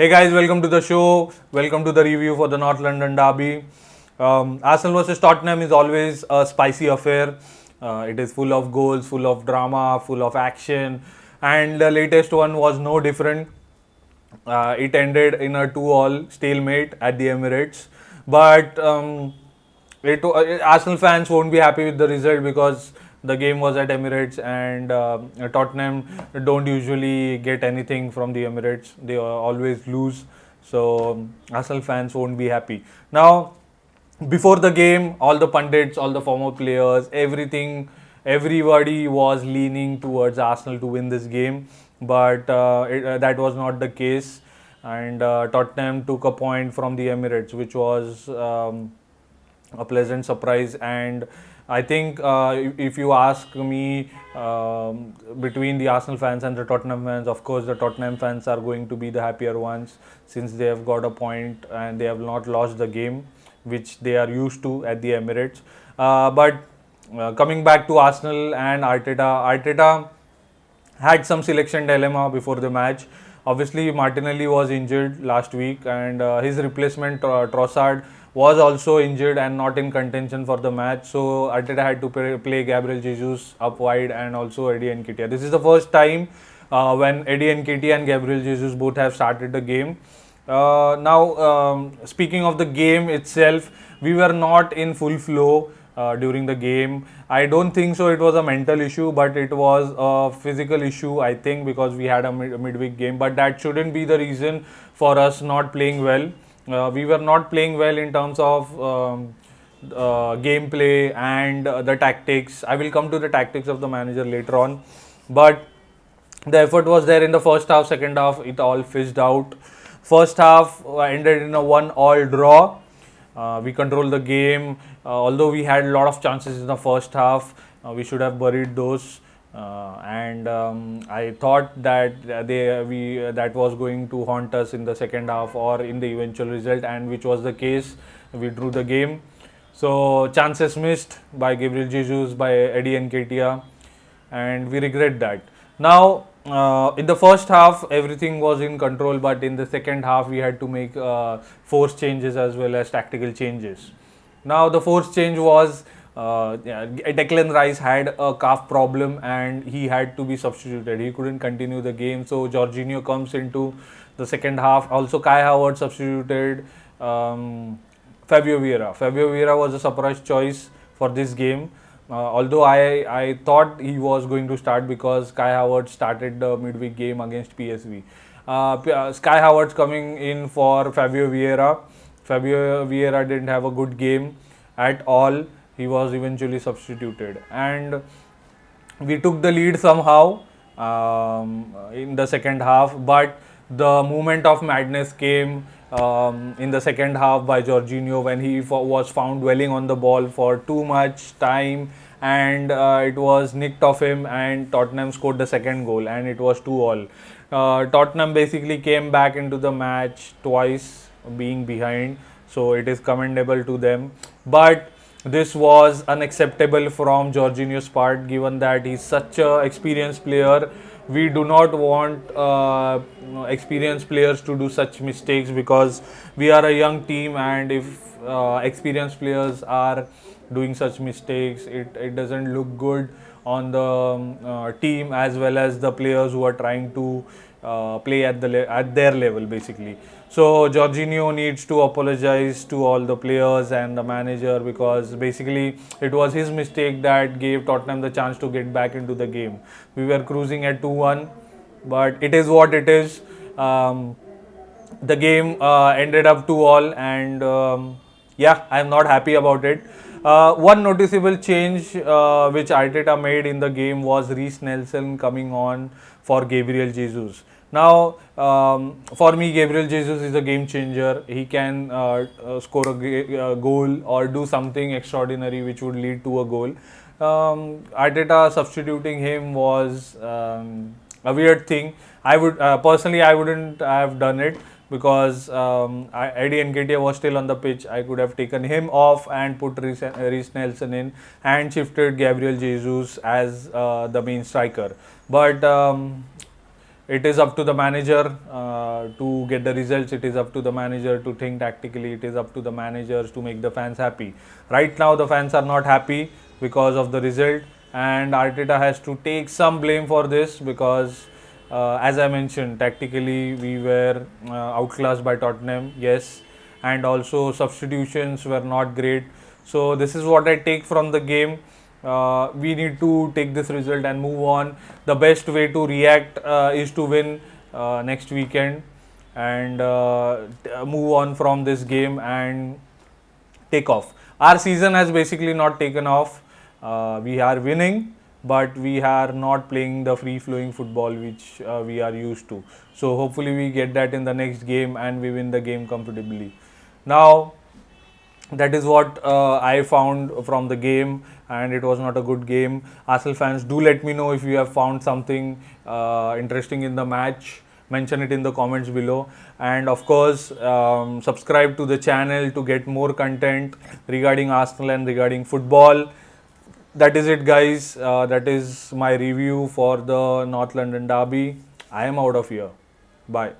Hey guys, welcome to the show. Welcome to the review for the North London derby. Arsenal versus Tottenham is always a spicy affair. It is full of goals, full of drama, full of action, and the latest one was no different. It ended in a 2-all stalemate at the Emirates. But Arsenal fans won't be happy with the result because the game was at Emirates and Tottenham don't usually get anything from the Emirates. They always lose. So Arsenal fans won't be happy. Now, before the game, all the pundits, all the former players, everybody was leaning towards Arsenal to win this game, but that was not the case. And Tottenham took a point from the Emirates, which was a pleasant surprise. And I think if you ask me, between the Arsenal fans and the Tottenham fans, of course the Tottenham fans are going to be the happier ones since they have got a point and they have not lost the game, which they are used to at the Emirates. But coming back to Arsenal and Arteta had some selection dilemma before the match. Obviously, Martinelli was injured last week, and his replacement Trossard was also injured and not in contention for the match. So Arteta had to play Gabriel Jesus up wide and also Eddie Nketiah. This is the first time when Eddie Nketiah and Gabriel Jesus both have started the game. Speaking of the game itself, we were not in full flow during the game. I don't think so it was a mental issue, but it was a physical issue, I think, because we had a midweek game. But that shouldn't be the reason for us not playing well. We were not playing well in terms of gameplay and the tactics. I will come to the tactics of the manager later on. But the effort was there in the first half. Second half, it all fizzed out. First half ended in a 1-all draw. We controlled the game. Although we had a lot of chances in the first half, we should have buried those. I thought that that was going to haunt us in the second half or in the eventual result, and which was the case. We drew the game. So chances missed by Gabriel Jesus, by Eddie Nketiah, and we regret that. Now, in the first half, everything was in control, but in the second half, we had to make force changes as well as tactical changes. Now, the force change was Declan Rice had a calf problem and he had to be substituted. He couldn't continue the game, so Jorginho comes into the second half. Also, Kai Havertz substituted Fabio Vieira. Fabio Vieira was a surprise choice for this game. Although I thought he was going to start because Kai Havertz started the midweek game against PSV. Kai Havertz coming in for Fabio Vieira. Fabio Vieira didn't have a good game at all. He was eventually substituted. And we took the lead somehow in the second half. But the moment of madness came in the second half by Jorginho when he was found dwelling on the ball for too much time, and it was nicked off him, and Tottenham scored the second goal, and it was 2-all. Tottenham basically came back into the match twice being behind, so it is commendable to them. But this was unacceptable from Jorginho's part, given that he's such an experienced player. We do not want experienced players to do such mistakes because we are a young team, and if experienced players are doing such mistakes, it doesn't look good on the team as well as the players who are trying to play at their level basically. So Jorginho needs to apologize to all the players and the manager, because basically it was his mistake that gave Tottenham the chance to get back into the game. We were cruising at 2-1, but it is what it is. The game ended up 2-all, and yeah, I am not happy about it. One noticeable change which Arteta made in the game was Reece Nelson coming on for Gabriel Jesus. Now, for me, Gabriel Jesus is a game changer. He can score a goal or do something extraordinary which would lead to a goal. Arteta substituting him was a weird thing. I would personally, I wouldn't have done it because Eddie Nketiah was still on the pitch. I could have taken him off and put Reece Nelson in and shifted Gabriel Jesus as the main striker. But it is up to the manager to get the results. It is up to the manager to think tactically. It is up to the managers to make the fans happy. Right now, the fans are not happy because of the result, and Arteta has to take some blame for this because, as I mentioned, tactically we were outclassed by Tottenham. Yes, and also substitutions were not great. So this is what I take from the game. We need to take this result and move on. The best way to react is to win next weekend and move on from this game and take off. Our season has basically not taken off. We are winning, but we are not playing the free flowing football which we are used to. So hopefully we get that in the next game and we win the game comfortably. Now, that is what I found from the game, and it was not a good game. Arsenal fans, do let me know if you have found something interesting in the match. Mention it in the comments below, and of course subscribe to the channel to get more content regarding Arsenal and regarding football. That is it, guys. That is my review for the North London derby. I am out of here. Bye.